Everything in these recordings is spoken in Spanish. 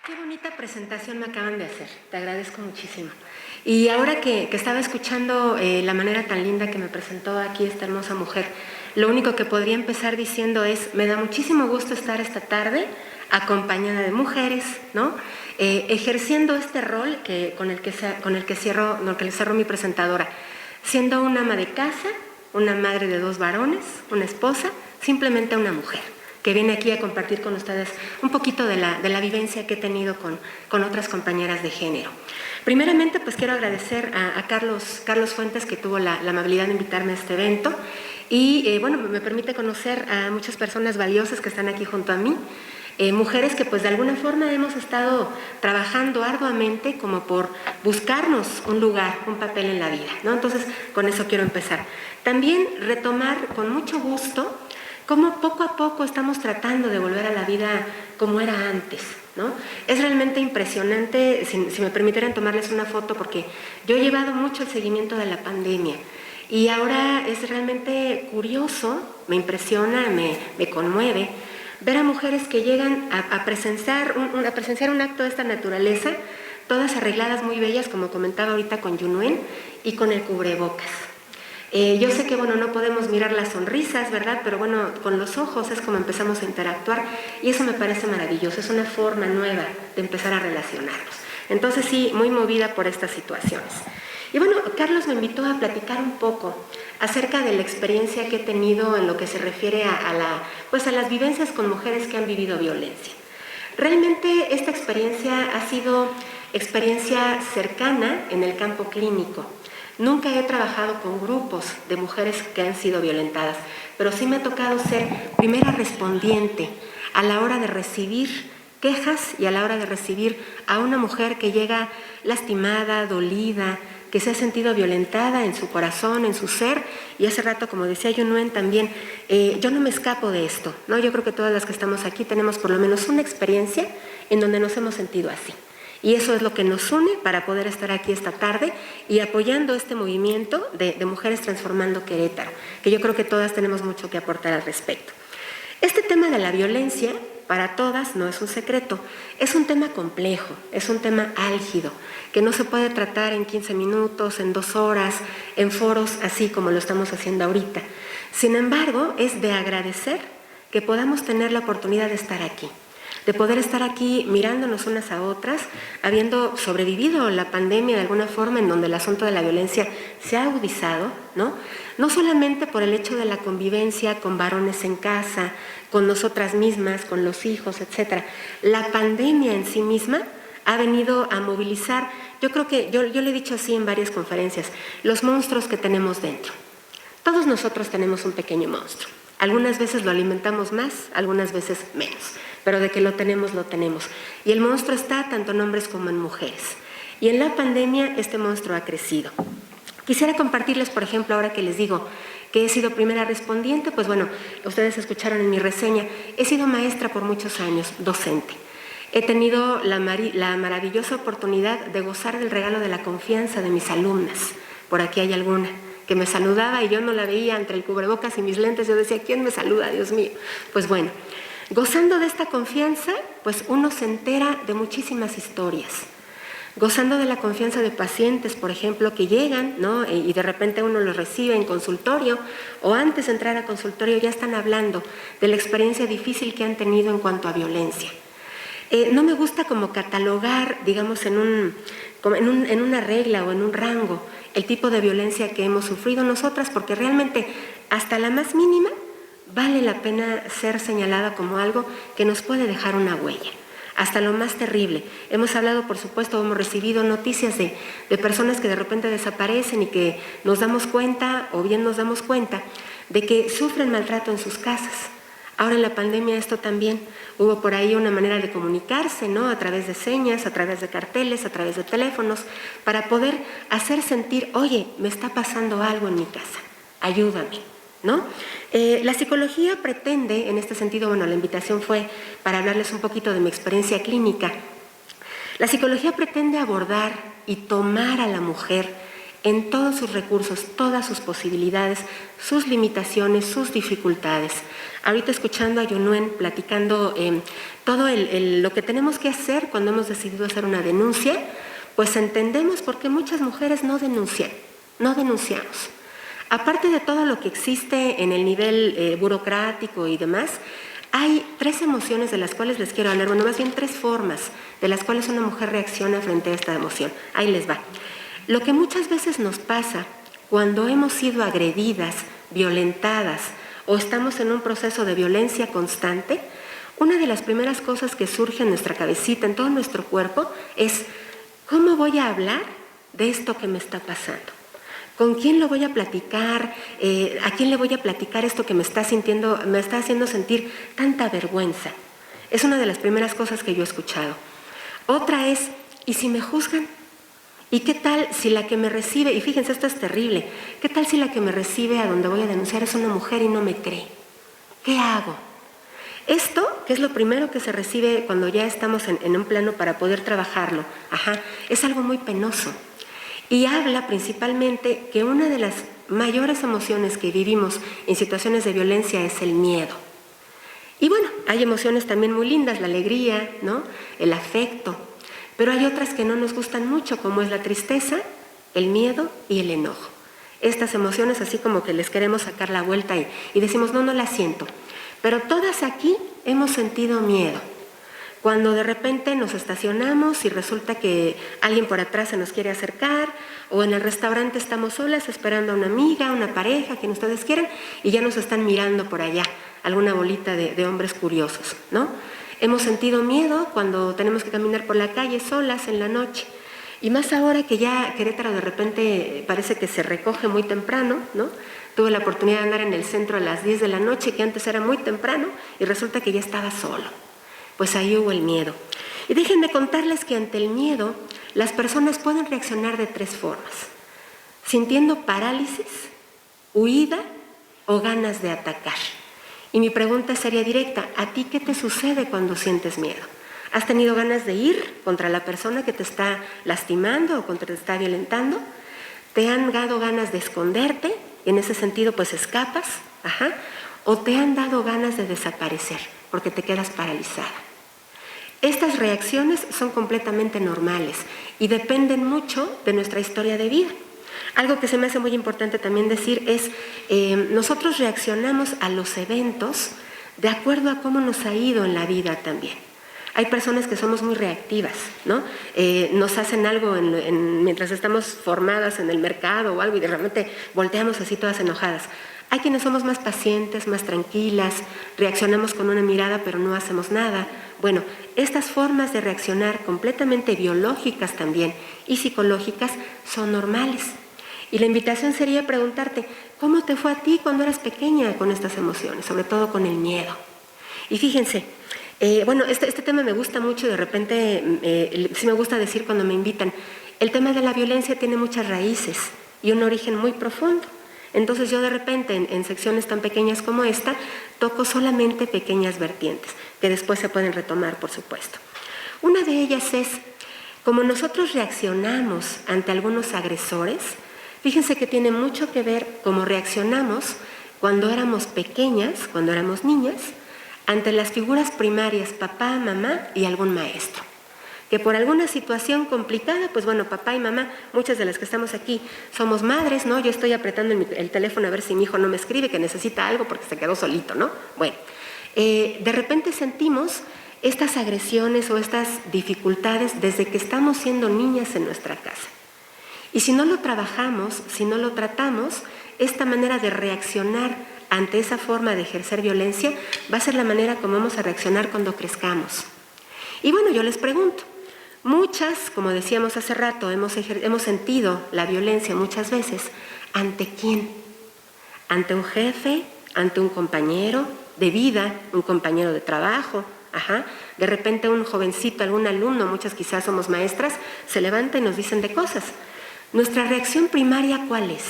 Qué bonita presentación me acaban de hacer, te agradezco muchísimo. Y ahora que estaba escuchando la manera tan linda que me presentó aquí esta hermosa mujer, lo único que podría empezar diciendo es, me da muchísimo gusto estar esta tarde acompañada de mujeres, ¿no? Ejerciendo este rol con el que cerró mi presentadora, siendo una ama de casa, una madre de 2 varones, una esposa, simplemente una mujer que viene aquí a compartir con ustedes un poquito de la vivencia que he tenido con otras compañeras de género. Primeramente, pues quiero agradecer a Carlos Fuentes, que tuvo la amabilidad de invitarme a este evento, y bueno, me permite conocer a muchas personas valiosas que están aquí junto a mí, mujeres que pues de alguna forma hemos estado trabajando arduamente como por buscarnos un lugar, un papel en la vida, ¿no? Entonces, con eso quiero empezar. También retomar con mucho gusto cómo poco a poco estamos tratando de volver a la vida como era antes, ¿no? Es realmente impresionante, si me permitieran tomarles una foto, porque yo he llevado mucho el seguimiento de la pandemia y ahora es realmente curioso, me impresiona, me conmueve ver a mujeres que llegan a presenciar un acto de esta naturaleza, todas arregladas muy bellas, como comentaba ahorita con Yunuen, y con el cubrebocas. Yo sé que, bueno, no podemos mirar las sonrisas, ¿verdad? Pero bueno, con los ojos es como empezamos a interactuar y eso me parece maravilloso, es una forma nueva de empezar a relacionarnos. Entonces sí, muy movida por estas situaciones. Y bueno, Carlos me invitó a platicar un poco acerca de la experiencia que he tenido en lo que se refiere a las vivencias con mujeres que han vivido violencia. Realmente esta experiencia ha sido experiencia cercana en el campo clínico. Nunca he trabajado con grupos de mujeres que han sido violentadas, pero sí me ha tocado ser primera respondiente a la hora de recibir quejas y a la hora de recibir a una mujer que llega lastimada, dolida, que se ha sentido violentada en su corazón, en su ser, y hace rato, como decía Yunuen también, yo no me escapo de esto, ¿no? Yo creo que todas las que estamos aquí tenemos por lo menos una experiencia en donde nos hemos sentido así. Y eso es lo que nos une para poder estar aquí esta tarde y apoyando este movimiento de Mujeres Transformando Querétaro, que yo creo que todas tenemos mucho que aportar al respecto. Este tema de la violencia, para todas, no es un secreto, es un tema complejo, es un tema álgido, que no se puede tratar en 15 minutos, en 2 horas, en foros así como lo estamos haciendo ahorita. Sin embargo, es de agradecer que podamos tener la oportunidad de estar aquí, de poder estar aquí mirándonos unas a otras, habiendo sobrevivido la pandemia de alguna forma en donde el asunto de la violencia se ha agudizado, ¿no? No solamente por el hecho de la convivencia con varones en casa, con nosotras mismas, con los hijos, etc. La pandemia en sí misma ha venido a movilizar, yo creo que, yo le he dicho así en varias conferencias, los monstruos que tenemos dentro. Todos nosotros tenemos un pequeño monstruo. Algunas veces lo alimentamos más, algunas veces menos, pero de que lo tenemos, lo tenemos. Y el monstruo está tanto en hombres como en mujeres. Y en la pandemia este monstruo ha crecido. Quisiera compartirles, por ejemplo, ahora que les digo que he sido primera respondiente, pues bueno, ustedes escucharon en mi reseña, he sido maestra por muchos años, docente. He tenido la maravillosa oportunidad de gozar del regalo de la confianza de mis alumnas. Por aquí hay alguna que me saludaba y yo no la veía entre el cubrebocas y mis lentes. Yo decía, ¿quién me saluda? Dios mío. Pues bueno, gozando de esta confianza, pues uno se entera de muchísimas historias. Gozando de la confianza de pacientes, por ejemplo, que llegan, ¿no? Y de repente uno los recibe en consultorio o antes de entrar a consultorio ya están hablando de la experiencia difícil que han tenido en cuanto a violencia. No me gusta como catalogar, digamos, en una regla o en un rango el tipo de violencia que hemos sufrido nosotras, porque realmente hasta la más mínima vale la pena ser señalada como algo que nos puede dejar una huella. Hasta lo más terrible. Hemos hablado, por supuesto, hemos recibido noticias de personas que de repente desaparecen y que nos damos cuenta, o bien nos damos cuenta, de que sufren maltrato en sus casas. Ahora en la pandemia esto también, hubo por ahí una manera de comunicarse, ¿no? A través de señas, a través de carteles, a través de teléfonos, para poder hacer sentir, oye, me está pasando algo en mi casa, ayúdame, ¿no? La psicología pretende, en este sentido, bueno, la invitación fue para hablarles un poquito de mi experiencia clínica. La psicología pretende abordar y tomar a la mujer en todos sus recursos, todas sus posibilidades, sus limitaciones, sus dificultades. Ahorita escuchando a Yunuen platicando todo lo que tenemos que hacer cuando hemos decidido hacer una denuncia, pues entendemos por qué muchas mujeres no denuncian, no denunciamos. Aparte de todo lo que existe en el nivel burocrático y demás, hay 3 emociones de las cuales les quiero hablar, bueno, más bien 3 formas de las cuales una mujer reacciona frente a esta emoción. Ahí les va. Lo que muchas veces nos pasa cuando hemos sido agredidas, violentadas o estamos en un proceso de violencia constante, una de las primeras cosas que surge en nuestra cabecita, en todo nuestro cuerpo, es ¿cómo voy a hablar de esto que me está pasando? ¿Con quién lo voy a platicar? ¿A quién le voy a platicar esto que me está haciendo sentir tanta vergüenza? Es una de las primeras cosas que yo he escuchado. Otra es, ¿y si me juzgan? ¿Y qué tal si la que me recibe, y fíjense, esto es terrible, qué tal si la que me recibe a donde voy a denunciar es una mujer y no me cree? ¿Qué hago? Esto, que es lo primero que se recibe cuando ya estamos en un plano para poder trabajarlo, es algo muy penoso. Y habla principalmente que una de las mayores emociones que vivimos en situaciones de violencia es el miedo. Y bueno, hay emociones también muy lindas, la alegría, ¿no? El afecto, pero hay otras que no nos gustan mucho, como es la tristeza, el miedo y el enojo. Estas emociones así como que les queremos sacar la vuelta y decimos, no las siento. Pero todas aquí hemos sentido miedo. Cuando de repente nos estacionamos y resulta que alguien por atrás se nos quiere acercar, o en el restaurante estamos solas esperando a una amiga, una pareja, quien ustedes quieran, y ya nos están mirando por allá, alguna bolita de hombres curiosos, ¿no? Hemos sentido miedo cuando tenemos que caminar por la calle solas en la noche. Y más ahora que ya Querétaro de repente parece que se recoge muy temprano, ¿no? Tuve la oportunidad de andar en el centro a las 10 de la noche, que antes era muy temprano, y resulta que ya estaba solo. Pues ahí hubo el miedo. Y déjenme contarles que ante el miedo, las personas pueden reaccionar de 3 formas. Sintiendo parálisis, huida o ganas de atacar. Y mi pregunta sería directa, ¿a ti qué te sucede cuando sientes miedo? ¿Has tenido ganas de ir contra la persona que te está lastimando o contra te está violentando? ¿Te han dado ganas de esconderte? Y en ese sentido pues escapas. ¿O te han dado ganas de desaparecer porque te quedas paralizada? Estas reacciones son completamente normales y dependen mucho de nuestra historia de vida. Algo que se me hace muy importante también decir es, nosotros reaccionamos a los eventos de acuerdo a cómo nos ha ido en la vida también. Hay personas que somos muy reactivas, ¿no? Nos hacen algo mientras estamos formadas en el mercado o algo y de repente volteamos así todas enojadas. Hay quienes somos más pacientes, más tranquilas, reaccionamos con una mirada pero no hacemos nada. Bueno, estas formas de reaccionar completamente biológicas también y psicológicas son normales. Y la invitación sería preguntarte, ¿cómo te fue a ti cuando eras pequeña con estas emociones? Sobre todo con el miedo. Y fíjense, bueno, este tema me gusta mucho, de repente sí me gusta decir cuando me invitan, el tema de la violencia tiene muchas raíces y un origen muy profundo. Entonces yo de repente en secciones tan pequeñas como esta toco solamente pequeñas vertientes que después se pueden retomar, por supuesto. Una de ellas es, como nosotros reaccionamos ante algunos agresores, fíjense que tiene mucho que ver cómo reaccionamos cuando éramos pequeñas, cuando éramos niñas, ante las figuras primarias, papá, mamá y algún maestro. Que por alguna situación complicada, pues bueno, papá y mamá, muchas de las que estamos aquí somos madres, ¿no? Yo estoy apretando el teléfono a ver si mi hijo no me escribe, que necesita algo porque se quedó solito, ¿no? Bueno, de repente sentimos estas agresiones o estas dificultades desde que estamos siendo niñas en nuestra casa. Y si no lo trabajamos, si no lo tratamos, esta manera de reaccionar ante esa forma de ejercer violencia va a ser la manera como vamos a reaccionar cuando crezcamos. Y bueno, yo les pregunto, muchas, como decíamos hace rato, hemos sentido la violencia muchas veces. ¿Ante quién? ¿Ante un jefe? ¿Ante un compañero de vida? ¿Un compañero de trabajo? De repente un jovencito, algún alumno, muchas quizás somos maestras, se levanta y nos dicen de cosas. ¿Nuestra reacción primaria cuál es?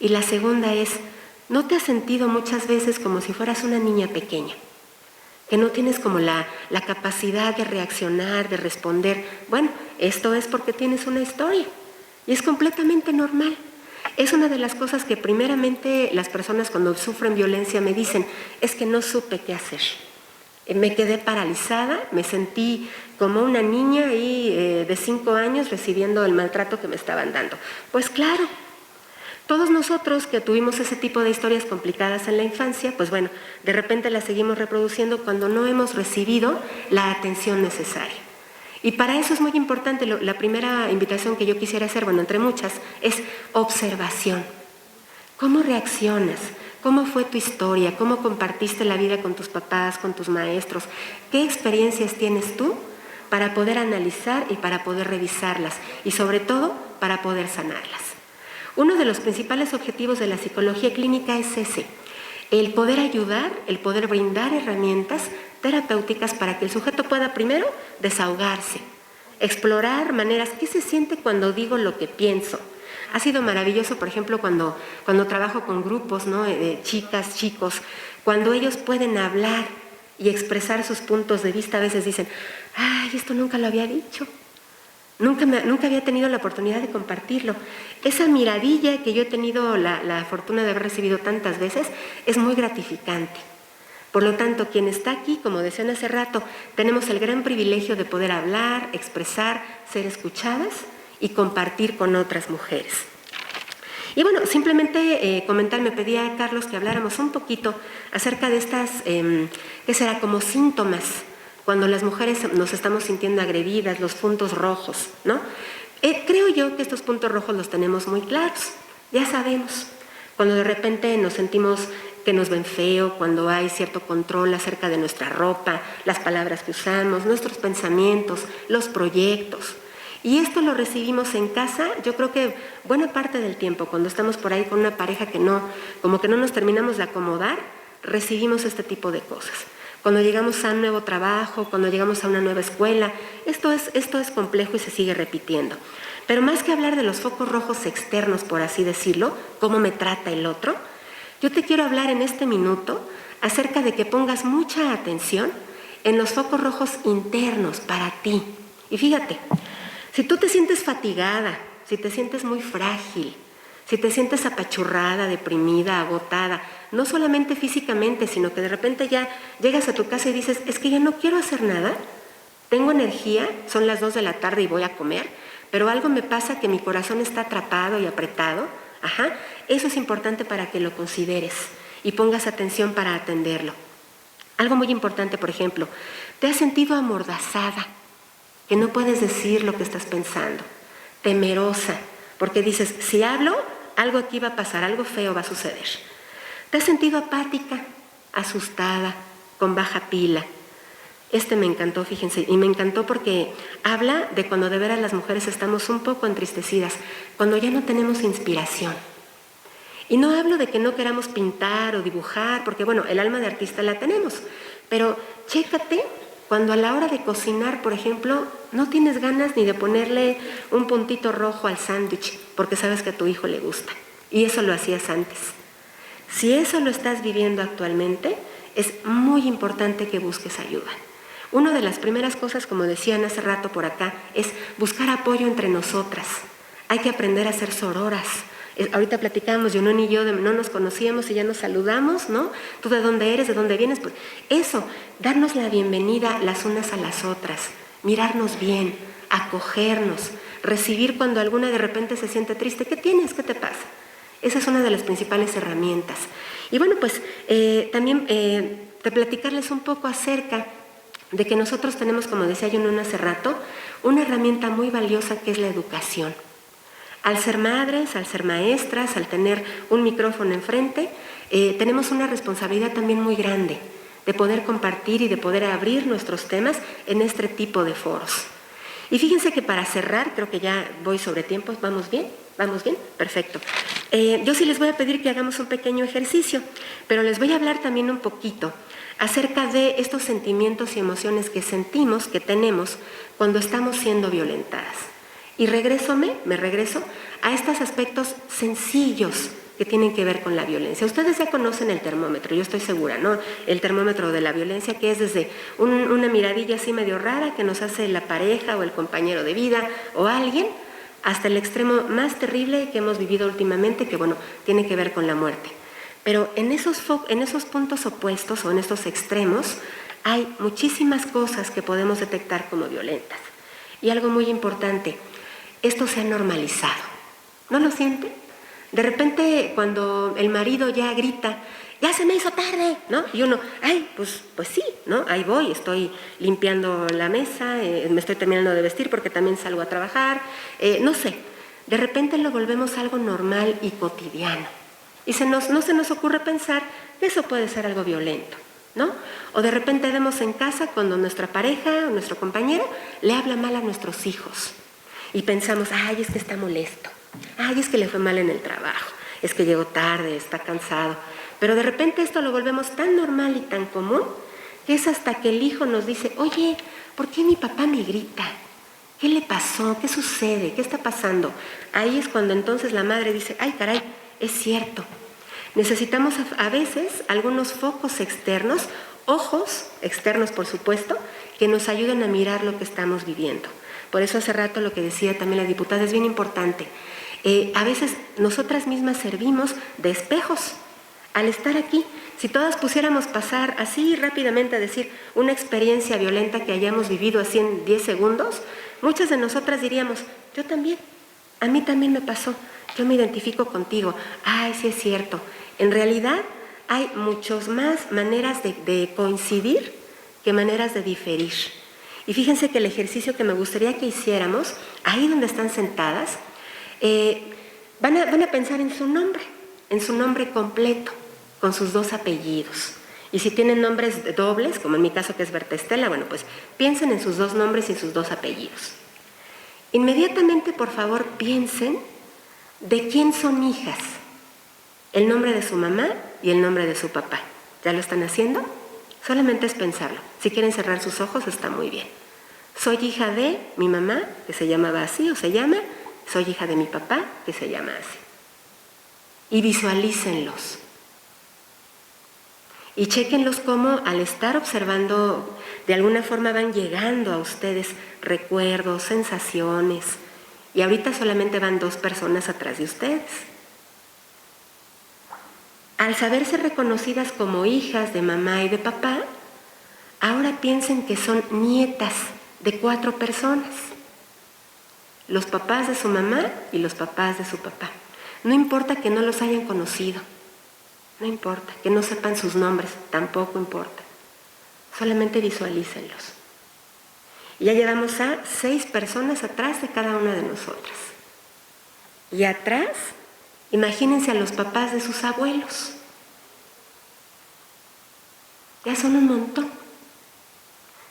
Y la segunda es, ¿no te has sentido muchas veces como si fueras una niña pequeña? Que no tienes como la capacidad de reaccionar, de responder. Bueno, esto es porque tienes una historia. Y es completamente normal. Es una de las cosas que primeramente las personas cuando sufren violencia me dicen, es que no supe qué hacer. Me quedé paralizada, me sentí como una niña ahí de 5 años recibiendo el maltrato que me estaban dando. Pues claro, todos nosotros que tuvimos ese tipo de historias complicadas en la infancia, pues bueno, de repente las seguimos reproduciendo cuando no hemos recibido la atención necesaria. Y para eso es muy importante, la primera invitación que yo quisiera hacer, bueno, entre muchas, es observación. ¿Cómo reaccionas? ¿Cómo fue tu historia? ¿Cómo compartiste la vida con tus papás, con tus maestros? ¿Qué experiencias tienes tú para poder analizar y para poder revisarlas? Y sobre todo, para poder sanarlas. Uno de los principales objetivos de la psicología clínica es ese, el poder ayudar, el poder brindar herramientas terapéuticas para que el sujeto pueda primero desahogarse, explorar maneras, ¿qué se siente cuando digo lo que pienso? Ha sido maravilloso, por ejemplo, cuando trabajo con grupos, ¿no? De chicas, chicos, cuando ellos pueden hablar y expresar sus puntos de vista, a veces dicen, ¡ay, esto nunca lo había dicho! Nunca había tenido la oportunidad de compartirlo. Esa miradilla que yo he tenido la fortuna de haber recibido tantas veces es muy gratificante. Por lo tanto, quien está aquí, como decían hace rato, tenemos el gran privilegio de poder hablar, expresar, ser escuchadas y compartir con otras mujeres. Y bueno, simplemente comentar, me pedía a Carlos que habláramos un poquito acerca de estas, ¿qué será? Como síntomas, cuando las mujeres nos estamos sintiendo agredidas, los puntos rojos, ¿no? Creo yo que estos puntos rojos los tenemos muy claros, ya sabemos. Cuando de repente nos sentimos que nos ven feo, cuando hay cierto control acerca de nuestra ropa, las palabras que usamos, nuestros pensamientos, los proyectos. Y esto lo recibimos en casa, yo creo que buena parte del tiempo, cuando estamos por ahí con una pareja que como que no nos terminamos de acomodar, recibimos este tipo de cosas. Cuando llegamos a un nuevo trabajo, cuando llegamos a una nueva escuela, esto es complejo y se sigue repitiendo. Pero más que hablar de los focos rojos externos, por así decirlo, cómo me trata el otro, yo te quiero hablar en este minuto acerca de que pongas mucha atención en los focos rojos internos para ti. Y fíjate, si tú te sientes fatigada, si te sientes muy frágil, si te sientes apachurrada, deprimida, agotada, no solamente físicamente, sino que de repente ya llegas a tu casa y dices, es que ya no quiero hacer nada, tengo energía, son las 2 de la tarde y voy a comer, pero algo me pasa que mi corazón está atrapado y apretado, eso es importante para que lo consideres y pongas atención para atenderlo. Algo muy importante, por ejemplo, ¿te has sentido amordazada? Que no puedes decir lo que estás pensando, temerosa, porque dices, si hablo, algo aquí va a pasar, algo feo va a suceder. ¿Te has sentido apática, asustada, con baja pila? Me encantó, fíjense, y me encantó porque habla de cuando de veras las mujeres estamos un poco entristecidas, cuando ya no tenemos inspiración. Y no hablo de que no queramos pintar o dibujar, porque bueno, el alma de artista la tenemos, pero chécate cuando a la hora de cocinar, por ejemplo, no tienes ganas ni de ponerle un puntito rojo al sándwich, porque sabes que a tu hijo le gusta, y eso lo hacías antes. Si eso lo estás viviendo actualmente, es muy importante que busques ayuda. Una de las primeras cosas, como decían hace rato por acá, es buscar apoyo entre nosotras. Hay que aprender a ser sororas. Ahorita platicamos, Yonón y yo no nos conocíamos y ya nos saludamos, ¿no? ¿Tú de dónde eres? ¿De dónde vienes? Pues eso, darnos la bienvenida las unas a las otras, mirarnos bien, acogernos, recibir cuando alguna de repente se siente triste. ¿Qué tienes? ¿Qué te pasa? Esa es una de las principales herramientas. Y bueno, pues también de platicarles un poco acerca de que nosotros tenemos, como decía Yonón hace rato, una herramienta muy valiosa que es la educación. Al ser madres, al ser maestras, al tener un micrófono enfrente, tenemos una responsabilidad también muy grande de poder compartir y de poder abrir nuestros temas en este tipo de foros. Y fíjense que para cerrar, creo que ya voy sobre tiempos, ¿vamos bien? ¿Vamos bien? Perfecto. Yo sí les voy a pedir que hagamos un pequeño ejercicio, pero les voy a hablar también un poquito acerca de estos sentimientos y emociones que sentimos, que tenemos cuando estamos siendo violentadas. Y me regreso a estos aspectos sencillos que tienen que ver con la violencia. Ustedes ya conocen el termómetro, yo estoy segura, ¿no? El termómetro de la violencia, que es desde una miradilla así medio rara que nos hace la pareja o el compañero de vida o alguien, hasta el extremo más terrible que hemos vivido últimamente, que bueno, tiene que ver con la muerte. Pero en esos puntos opuestos o en estos extremos hay muchísimas cosas que podemos detectar como violentas. Y algo muy importante, esto se ha normalizado. ¿No lo sienten? De repente cuando el marido ya grita, ya se me hizo tarde, ¿no? Y uno, ay, pues sí, ¿no? Ahí voy, estoy limpiando la mesa, me estoy terminando de vestir porque también salgo a trabajar, no sé. De repente lo volvemos algo normal y cotidiano. Y no se nos ocurre pensar que eso puede ser algo violento, ¿no? O de repente vemos en casa cuando nuestra pareja o nuestro compañero le habla mal a nuestros hijos. Y pensamos, ay, es que está molesto, ay, es que le fue mal en el trabajo, es que llegó tarde, está cansado. Pero de repente esto lo volvemos tan normal y tan común que es hasta que el hijo nos dice, oye, ¿por qué mi papá me grita? ¿Qué le pasó? ¿Qué sucede? ¿Qué está pasando? Ahí es cuando entonces la madre dice, ay, caray, es cierto. Necesitamos a veces algunos focos externos, ojos externos por supuesto, que nos ayuden a mirar lo que estamos viviendo. Por eso hace rato lo que decía también la diputada es bien importante. A veces nosotras mismas servimos de espejos. Al estar aquí, si todas pusiéramos pasar así rápidamente a decir una experiencia violenta que hayamos vivido así en 10 segundos, muchas de nosotras diríamos, yo también, a mí también me pasó, yo me identifico contigo, ay, sí es cierto. En realidad hay muchas más maneras de coincidir que maneras de diferir. Y fíjense que el ejercicio que me gustaría que hiciéramos, ahí donde están sentadas, van a pensar en su nombre completo, con sus 2 apellidos. Y si tienen nombres dobles, como en mi caso que es Berta Estela, bueno, pues piensen en sus 2 nombres y sus 2 apellidos. Inmediatamente, por favor, piensen de quién son hijas. El nombre de su mamá y el nombre de su papá. ¿Ya lo están haciendo? Solamente es pensarlo. Si quieren cerrar sus ojos, está muy bien. Soy hija de mi mamá, que se llamaba así o se llama. Soy hija de mi papá, que se llama así. Y visualícenlos. Y chéquenlos cómo al estar observando, de alguna forma van llegando a ustedes recuerdos, sensaciones. Y ahorita solamente van 2 personas atrás de ustedes. Al saberse reconocidas como hijas de mamá y de papá, ahora piensen que son nietas de 4 personas. Los papás de su mamá y los papás de su papá. No importa que no los hayan conocido. No importa, que no sepan sus nombres, tampoco importa. Solamente visualícenlos. Y ya llevamos a 6 personas atrás de cada una de nosotras. Y atrás, imagínense a los papás de sus abuelos. Ya son un montón.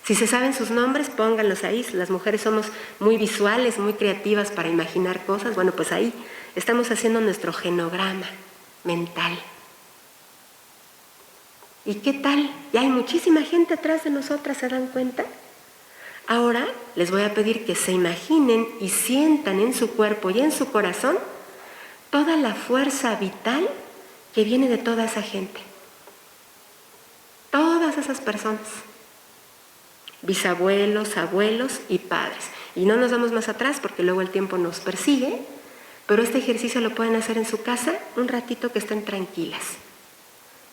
Si se saben sus nombres, pónganlos ahí. Las mujeres somos muy visuales, muy creativas para imaginar cosas. Bueno, pues ahí estamos haciendo nuestro genograma mental. ¿Y qué tal? Ya hay muchísima gente atrás de nosotras, ¿se dan cuenta? Ahora les voy a pedir que se imaginen y sientan en su cuerpo y en su corazón toda la fuerza vital que viene de toda esa gente. Todas esas personas. Bisabuelos, abuelos y padres. Y no nos vamos más atrás porque luego el tiempo nos persigue, pero este ejercicio lo pueden hacer en su casa un ratito que estén tranquilas.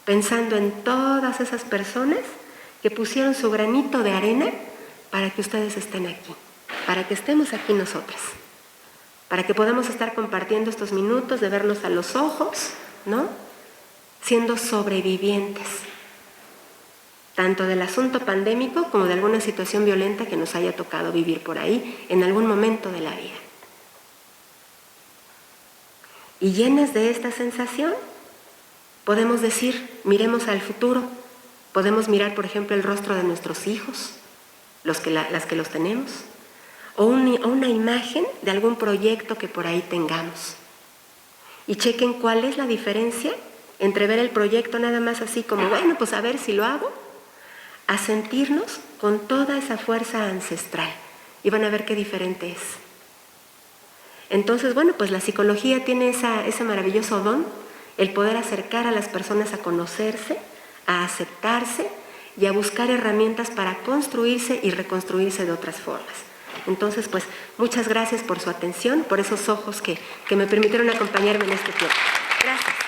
Pensando en todas esas personas que pusieron su granito de arena para que ustedes estén aquí, para que estemos aquí nosotras, para que podamos estar compartiendo estos minutos de vernos a los ojos, ¿no? Siendo sobrevivientes, tanto del asunto pandémico como de alguna situación violenta que nos haya tocado vivir por ahí en algún momento de la vida. Y llenas de esta sensación, podemos decir, miremos al futuro, podemos mirar, por ejemplo, el rostro de nuestros hijos, las que los tenemos, o una imagen de algún proyecto que por ahí tengamos. Y chequen cuál es la diferencia entre ver el proyecto nada más así como, bueno, pues a ver si lo hago, a sentirnos con toda esa fuerza ancestral. Y van a ver qué diferente es. Entonces, bueno, pues la psicología tiene ese maravilloso don, el poder acercar a las personas a conocerse, a aceptarse y a buscar herramientas para construirse y reconstruirse de otras formas. Entonces, pues, muchas gracias por su atención, por esos ojos que me permitieron acompañarme en este tiempo. Gracias.